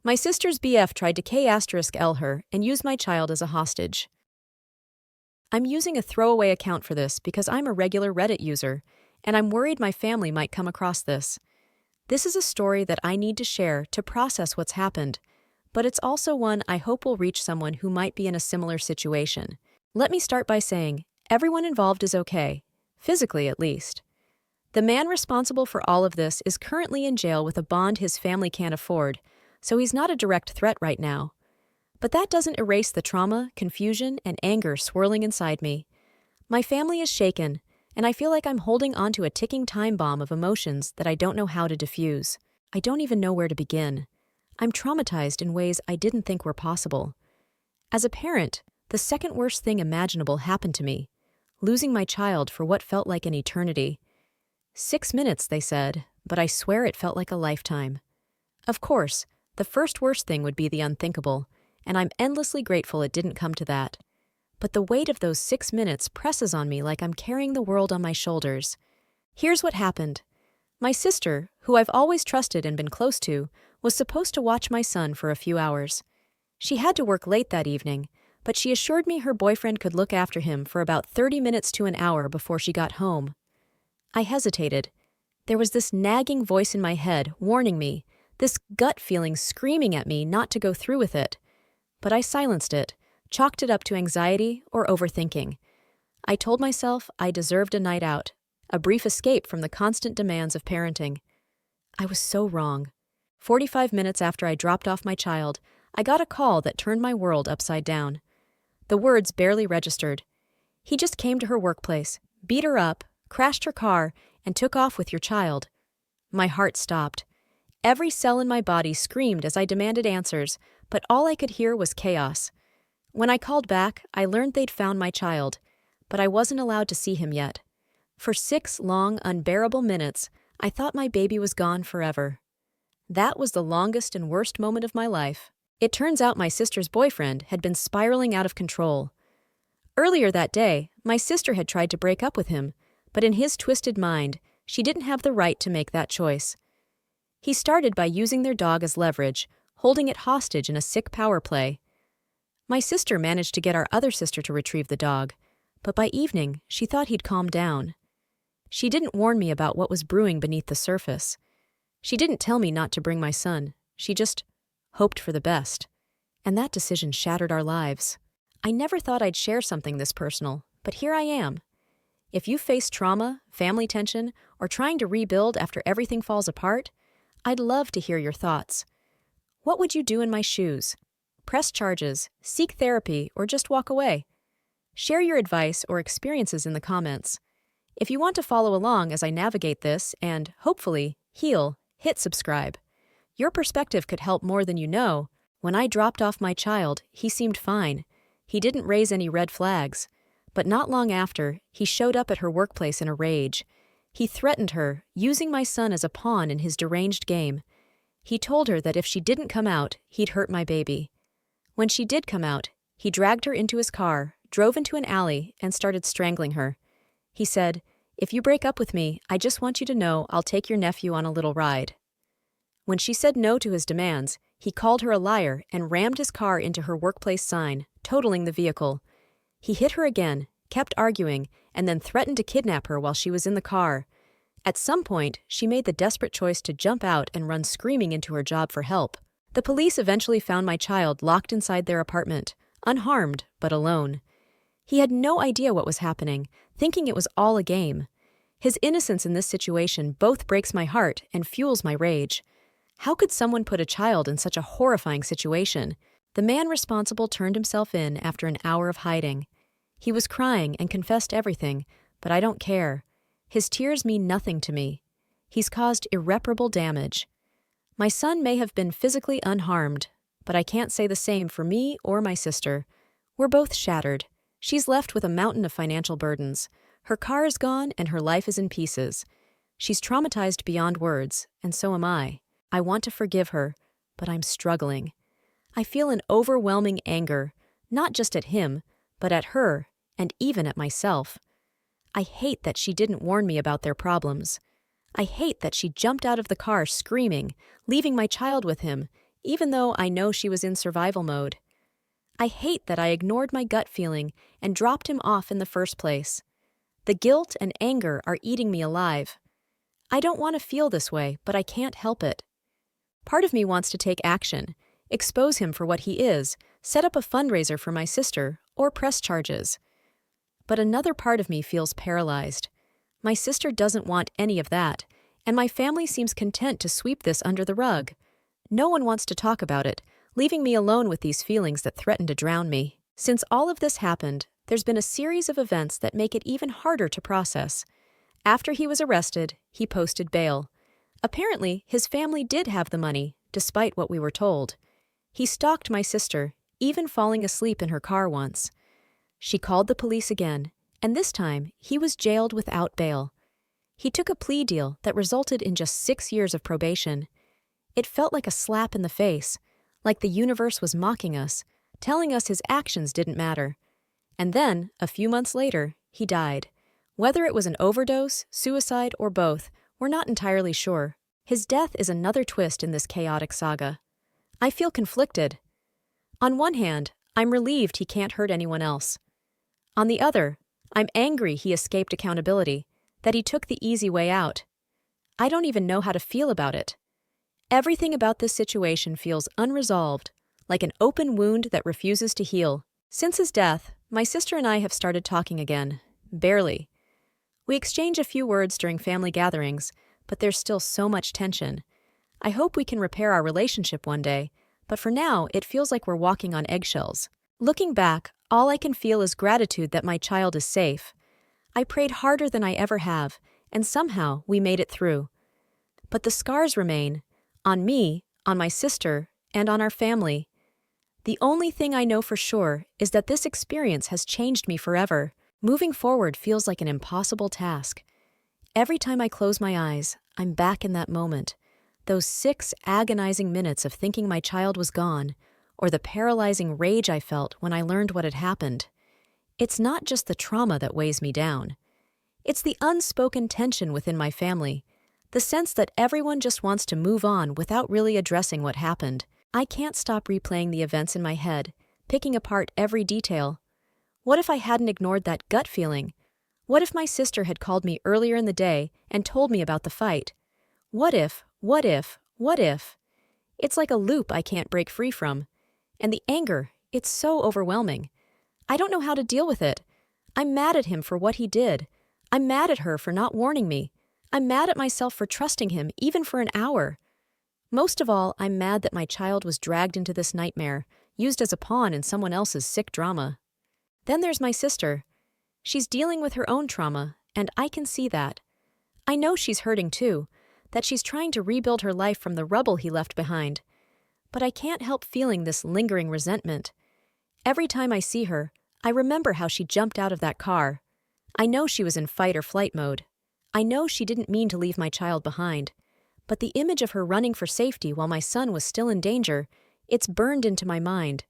My sister's BF tried to K*L her and use my child as a hostage. I'm using a throwaway account for this because I'm a regular Reddit user, and I'm worried my family might come across this. This is a story that I need to share to process what's happened, but it's also one I hope will reach someone who might be in a similar situation. Let me start by saying, everyone involved is okay, physically at least. The man responsible for all of this is currently in jail with a bond his family can't afford, so he's not a direct threat right now. But that doesn't erase the trauma, confusion, and anger swirling inside me. My family is shaken, and I feel like I'm holding onto a ticking time bomb of emotions that I don't know how to diffuse. I don't even know where to begin. I'm traumatized in ways I didn't think were possible. As a parent, the second worst thing imaginable happened to me, losing my child for what felt like an eternity. 6 minutes, they said, but I swear it felt like a lifetime. Of course, the first worst thing would be the unthinkable, and I'm endlessly grateful it didn't come to that. But the weight of those 6 minutes presses on me like I'm carrying the world on my shoulders. Here's what happened. My sister, who I've always trusted and been close to, was supposed to watch my son for a few hours. She had to work late that evening, but she assured me her boyfriend could look after him for about 30 minutes to an hour before she got home. I hesitated. There was this nagging voice in my head warning me, this gut feeling screaming at me not to go through with it. But I silenced it, chalked it up to anxiety or overthinking. I told myself I deserved a night out, a brief escape from the constant demands of parenting. I was so wrong. 45 minutes after I dropped off my child, I got a call that turned my world upside down. The words barely registered. He just came to her workplace, beat her up, crashed her car, and took off with your child. My heart stopped. Every cell in my body screamed as I demanded answers, but all I could hear was chaos. When I called back, I learned they'd found my child, but I wasn't allowed to see him yet. For 6 long, unbearable minutes, I thought my baby was gone forever. That was the longest and worst moment of my life. It turns out my sister's boyfriend had been spiraling out of control. Earlier that day, my sister had tried to break up with him, but in his twisted mind, she didn't have the right to make that choice. He started by using their dog as leverage, holding it hostage in a sick power play. My sister managed to get our other sister to retrieve the dog, but by evening, she thought he'd calmed down. She didn't warn me about what was brewing beneath the surface. She didn't tell me not to bring my son. She just hoped for the best. And that decision shattered our lives. I never thought I'd share something this personal, but here I am. If you face trauma, family tension, or trying to rebuild after everything falls apart, I'd love to hear your thoughts. What would you do in my shoes? Press charges, seek therapy, or just walk away? Share your advice or experiences in the comments. If you want to follow along as I navigate this and, hopefully, heal, hit subscribe. Your perspective could help more than you know. When I dropped off my child, he seemed fine. He didn't raise any red flags. But not long after, he showed up at her workplace in a rage. He threatened her, using my son as a pawn in his deranged game. He told her that if she didn't come out, he'd hurt my baby. When she did come out, he dragged her into his car, drove into an alley, and started strangling her. He said, "If you break up with me, I just want you to know I'll take your nephew on a little ride." When she said no to his demands, he called her a liar and rammed his car into her workplace sign, totaling the vehicle. He hit her again, kept arguing, and then threatened to kidnap her while she was in the car. At some point, she made the desperate choice to jump out and run screaming into her job for help. The police eventually found my child locked inside their apartment, unharmed but alone. He had no idea what was happening, thinking it was all a game. His innocence in this situation both breaks my heart and fuels my rage. How could someone put a child in such a horrifying situation? The man responsible turned himself in after an hour of hiding. He was crying and confessed everything, but I don't care. His tears mean nothing to me. He's caused irreparable damage. My son may have been physically unharmed, but I can't say the same for me or my sister. We're both shattered. She's left with a mountain of financial burdens. Her car is gone and her life is in pieces. She's traumatized beyond words, and so am I. I want to forgive her, but I'm struggling. I feel an overwhelming anger, not just at him, but at her, and even at myself. I hate that she didn't warn me about their problems. I hate that she jumped out of the car screaming, leaving my child with him, even though I know she was in survival mode. I hate that I ignored my gut feeling and dropped him off in the first place. The guilt and anger are eating me alive. I don't want to feel this way, but I can't help it. Part of me wants to take action, expose him for what he is, set up a fundraiser for my sister, or press charges. But another part of me feels paralyzed. My sister doesn't want any of that, and my family seems content to sweep this under the rug. No one wants to talk about it, leaving me alone with these feelings that threaten to drown me. Since all of this happened, there's been a series of events that make it even harder to process. After he was arrested, he posted bail. Apparently, his family did have the money, despite what we were told. He stalked my sister, even falling asleep in her car once. She called the police again, and this time he was jailed without bail. He took a plea deal that resulted in just 6 years of probation. It felt like a slap in the face, like the universe was mocking us, telling us his actions didn't matter. And then, a few months later, he died. Whether it was an overdose, suicide, or both, we're not entirely sure. His death is another twist in this chaotic saga. I feel conflicted. On one hand, I'm relieved he can't hurt anyone else. On the other, I'm angry he escaped accountability, that he took the easy way out. I don't even know how to feel about it. Everything about this situation feels unresolved, like an open wound that refuses to heal. Since his death, my sister and I have started talking again. Barely. We exchange a few words during family gatherings, but there's still so much tension. I hope we can repair our relationship one day, but for now, it feels like we're walking on eggshells. Looking back, all I can feel is gratitude that my child is safe. I prayed harder than I ever have, and somehow we made it through. But the scars remain, on me, on my sister, and on our family. The only thing I know for sure is that this experience has changed me forever. Moving forward feels like an impossible task. Every time I close my eyes, I'm back in that moment. Those 6 agonizing minutes of thinking my child was gone, or the paralyzing rage I felt when I learned what had happened. It's not just the trauma that weighs me down. It's the unspoken tension within my family, the sense that everyone just wants to move on without really addressing what happened. I can't stop replaying the events in my head, picking apart every detail. What if I hadn't ignored that gut feeling? What if my sister had called me earlier in the day and told me about the fight? What if? It's like a loop I can't break free from. And the anger, it's so overwhelming. I don't know how to deal with it. I'm mad at him for what he did. I'm mad at her for not warning me. I'm mad at myself for trusting him, even for an hour. Most of all, I'm mad that my child was dragged into this nightmare, used as a pawn in someone else's sick drama. Then there's my sister. She's dealing with her own trauma, and I can see that. I know she's hurting too, that she's trying to rebuild her life from the rubble he left behind. But I can't help feeling this lingering resentment. Every time I see her, I remember how she jumped out of that car. I know she was in fight or flight mode. I know she didn't mean to leave my child behind. But the image of her running for safety while my son was still in danger, it's burned into my mind.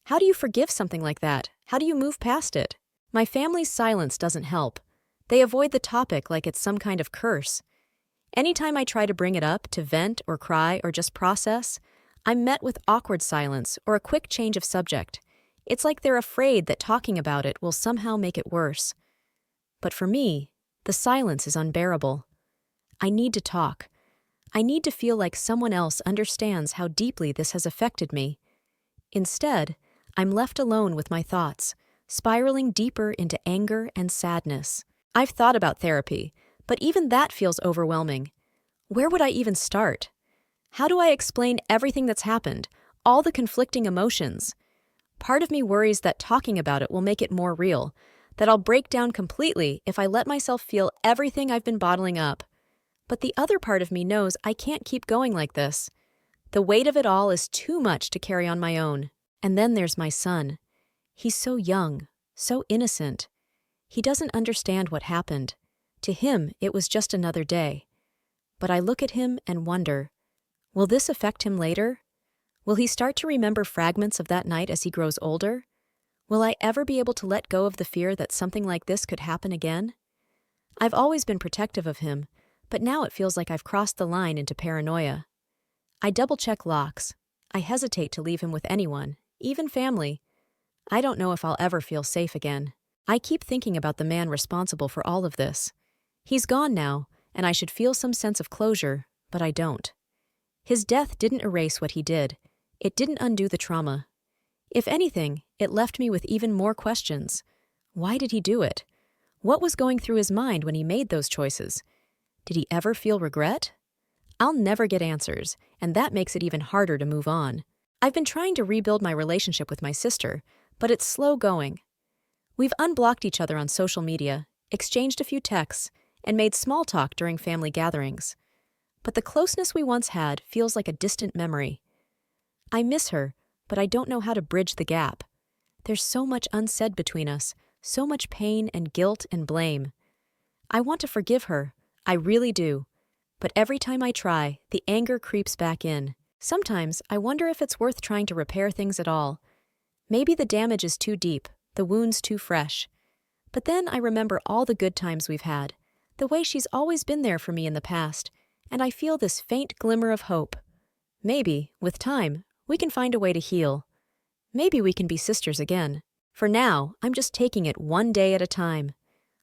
How do you forgive something like that? How do you move past it? My family's silence doesn't help. They avoid the topic like it's some kind of curse. Anytime I try to bring it up, to vent or cry or just process, I'm met with awkward silence or a quick change of subject. It's like they're afraid that talking about it will somehow make it worse. But for me, the silence is unbearable. I need to talk. I need to feel like someone else understands how deeply this has affected me. Instead, I'm left alone with my thoughts, spiraling deeper into anger and sadness. I've thought about therapy, but even that feels overwhelming. Where would I even start? How do I explain everything that's happened, all the conflicting emotions? Part of me worries that talking about it will make it more real, that I'll break down completely if I let myself feel everything I've been bottling up. But the other part of me knows I can't keep going like this. The weight of it all is too much to carry on my own. And then there's my son. He's so young, so innocent. He doesn't understand what happened. To him, it was just another day. But I look at him and wonder, will this affect him later? Will he start to remember fragments of that night as he grows older? Will I ever be able to let go of the fear that something like this could happen again? I've always been protective of him, but now it feels like I've crossed the line into paranoia. I double-check locks. I hesitate to leave him with anyone, even family. I don't know if I'll ever feel safe again. I keep thinking about the man responsible for all of this. He's gone now, and I should feel some sense of closure, but I don't. His death didn't erase what he did. It didn't undo the trauma. If anything, it left me with even more questions. Why did he do it? What was going through his mind when he made those choices? Did he ever feel regret? I'll never get answers, and that makes it even harder to move on. I've been trying to rebuild my relationship with my sister, but it's slow going. We've unblocked each other on social media, exchanged a few texts, and made small talk during family gatherings. But the closeness we once had feels like a distant memory. I miss her, but I don't know how to bridge the gap. There's so much unsaid between us, so much pain and guilt and blame. I want to forgive her, I really do. But every time I try, the anger creeps back in. Sometimes I wonder if it's worth trying to repair things at all. Maybe the damage is too deep, the wounds too fresh. But then I remember all the good times we've had, the way she's always been there for me in the past, and I feel this faint glimmer of hope. Maybe, with time, we can find a way to heal. Maybe we can be sisters again. For now, I'm just taking it one day at a time.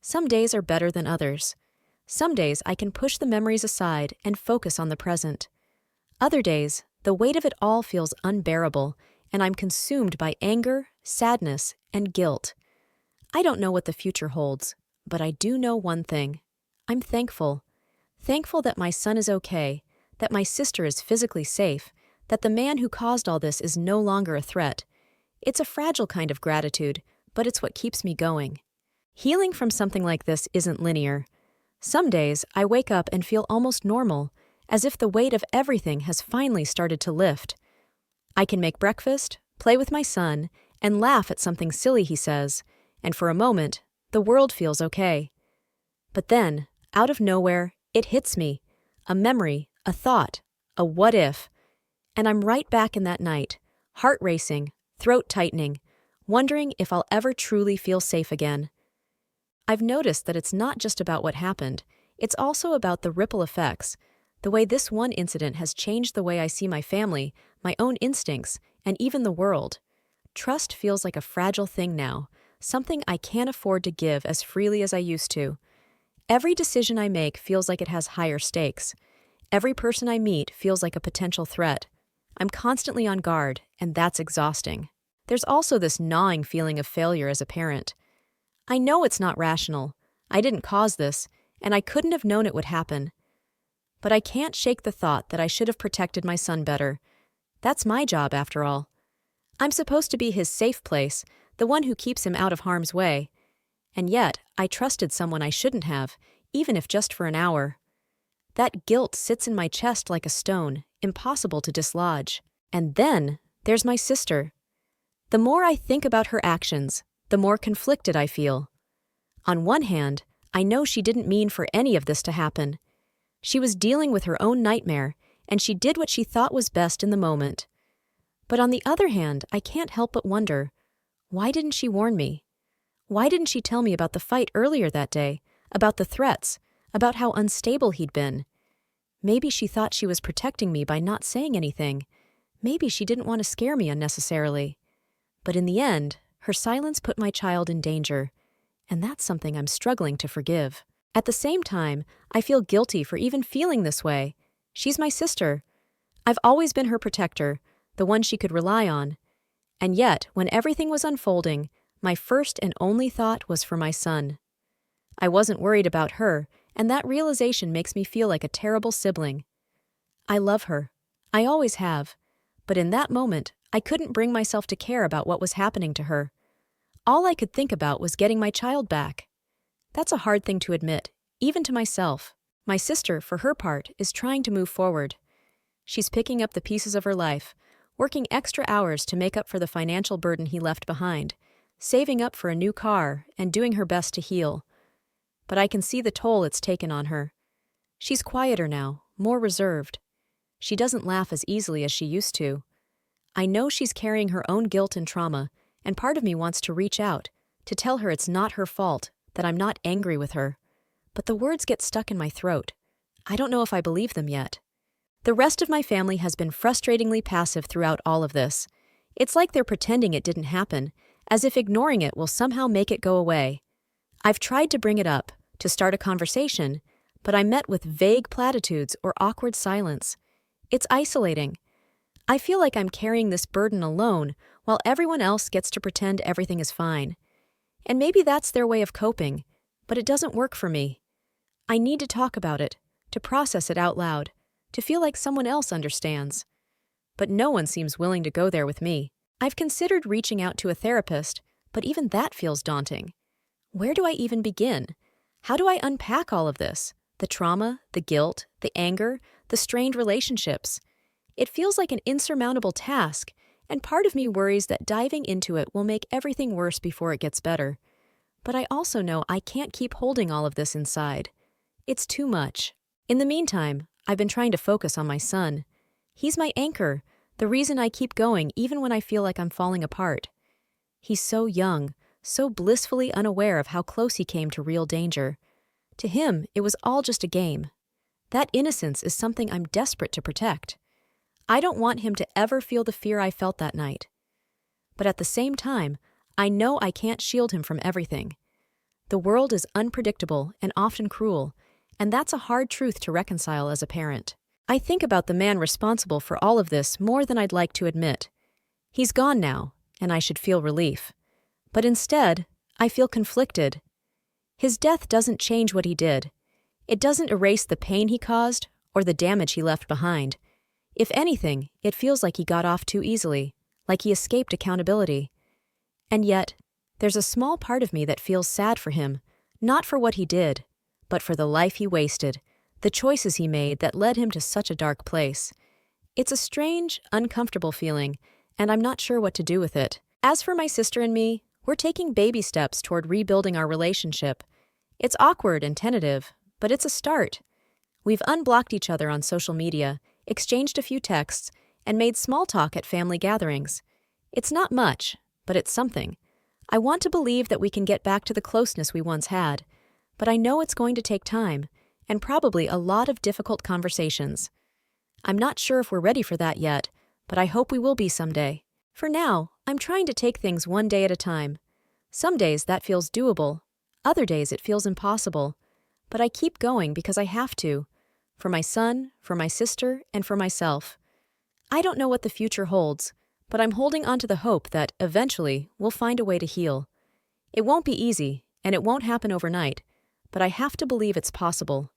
Some days are better than others. Some days I can push the memories aside and focus on the present. Other days, the weight of it all feels unbearable, and I'm consumed by anger, sadness, and guilt. I don't know what the future holds, but I do know one thing. I'm thankful. Thankful that my son is okay, that my sister is physically safe, that the man who caused all this is no longer a threat. It's a fragile kind of gratitude, but it's what keeps me going. Healing from something like this isn't linear. Some days, I wake up and feel almost normal, as if the weight of everything has finally started to lift. I can make breakfast, play with my son, and laugh at something silly he says, and for a moment, the world feels okay. But then, out of nowhere, it hits me. A memory, a thought, a what if. And I'm right back in that night, heart racing, throat tightening, wondering if I'll ever truly feel safe again. I've noticed that it's not just about what happened, it's also about the ripple effects, the way this one incident has changed the way I see my family, my own instincts, and even the world. Trust feels like a fragile thing now, something I can't afford to give as freely as I used to. Every decision I make feels like it has higher stakes. Every person I meet feels like a potential threat. I'm constantly on guard, and that's exhausting. There's also this gnawing feeling of failure as a parent. I know it's not rational. I didn't cause this, and I couldn't have known it would happen. But I can't shake the thought that I should have protected my son better. That's my job, after all. I'm supposed to be his safe place, the one who keeps him out of harm's way. And yet, I trusted someone I shouldn't have, even if just for an hour. That guilt sits in my chest like a stone, impossible to dislodge. And then, there's my sister. The more I think about her actions, the more conflicted I feel. On one hand, I know she didn't mean for any of this to happen. She was dealing with her own nightmare, and she did what she thought was best in the moment. But on the other hand, I can't help but wonder, why didn't she warn me? Why didn't she tell me about the fight earlier that day, about the threats, about how unstable he'd been? Maybe she thought she was protecting me by not saying anything. Maybe she didn't want to scare me unnecessarily. But in the end, her silence put my child in danger, and that's something I'm struggling to forgive. At the same time, I feel guilty for even feeling this way. She's my sister. I've always been her protector, the one she could rely on. And yet, when everything was unfolding, my first and only thought was for my son. I wasn't worried about her, and that realization makes me feel like a terrible sibling. I love her. I always have. But in that moment, I couldn't bring myself to care about what was happening to her. All I could think about was getting my child back. That's a hard thing to admit, even to myself. My sister, for her part, is trying to move forward. She's picking up the pieces of her life, working extra hours to make up for the financial burden he left behind, saving up for a new car, and doing her best to heal. But I can see the toll it's taken on her. She's quieter now, more reserved. She doesn't laugh as easily as she used to. I know she's carrying her own guilt and trauma, and part of me wants to reach out, to tell her it's not her fault, that I'm not angry with her. But the words get stuck in my throat. I don't know if I believe them yet. The rest of my family has been frustratingly passive throughout all of this. It's like they're pretending it didn't happen, as if ignoring it will somehow make it go away. I've tried to bring it up, to start a conversation, but I'm met with vague platitudes or awkward silence. It's isolating. I feel like I'm carrying this burden alone while everyone else gets to pretend everything is fine. And maybe that's their way of coping, but it doesn't work for me. I need to talk about it, to process it out loud, to feel like someone else understands. But no one seems willing to go there with me. I've considered reaching out to a therapist, but even that feels daunting. Where do I even begin? How do I unpack all of this? The trauma, the guilt, the anger, the strained relationships. It feels like an insurmountable task, and part of me worries that diving into it will make everything worse before it gets better. But I also know I can't keep holding all of this inside. It's too much. In the meantime, I've been trying to focus on my son. He's my anchor, the reason I keep going even when I feel like I'm falling apart. He's so young, so blissfully unaware of how close he came to real danger. To him, it was all just a game. That innocence is something I'm desperate to protect. I don't want him to ever feel the fear I felt that night. But at the same time, I know I can't shield him from everything. The world is unpredictable and often cruel, and that's a hard truth to reconcile as a parent. I think about the man responsible for all of this more than I'd like to admit. He's gone now, and I should feel relief. But instead, I feel conflicted. His death doesn't change what he did. It doesn't erase the pain he caused or the damage he left behind. If anything, it feels like he got off too easily, like he escaped accountability. And yet, there's a small part of me that feels sad for him, not for what he did, but for the life he wasted, the choices he made that led him to such a dark place. It's a strange, uncomfortable feeling, and I'm not sure what to do with it. As for my sister and me, we're taking baby steps toward rebuilding our relationship. It's awkward and tentative, but it's a start. We've unblocked each other on social media, exchanged a few texts, and made small talk at family gatherings. It's not much, but it's something. I want to believe that we can get back to the closeness we once had, but I know it's going to take time, and probably a lot of difficult conversations. I'm not sure if we're ready for that yet, but I hope we will be someday. For now, I'm trying to take things one day at a time. Some days that feels doable, other days it feels impossible, but I keep going because I have to. For my son, for my sister, and for myself. I don't know what the future holds, but I'm holding on to the hope that, eventually, we'll find a way to heal. It won't be easy, and it won't happen overnight, but I have to believe it's possible.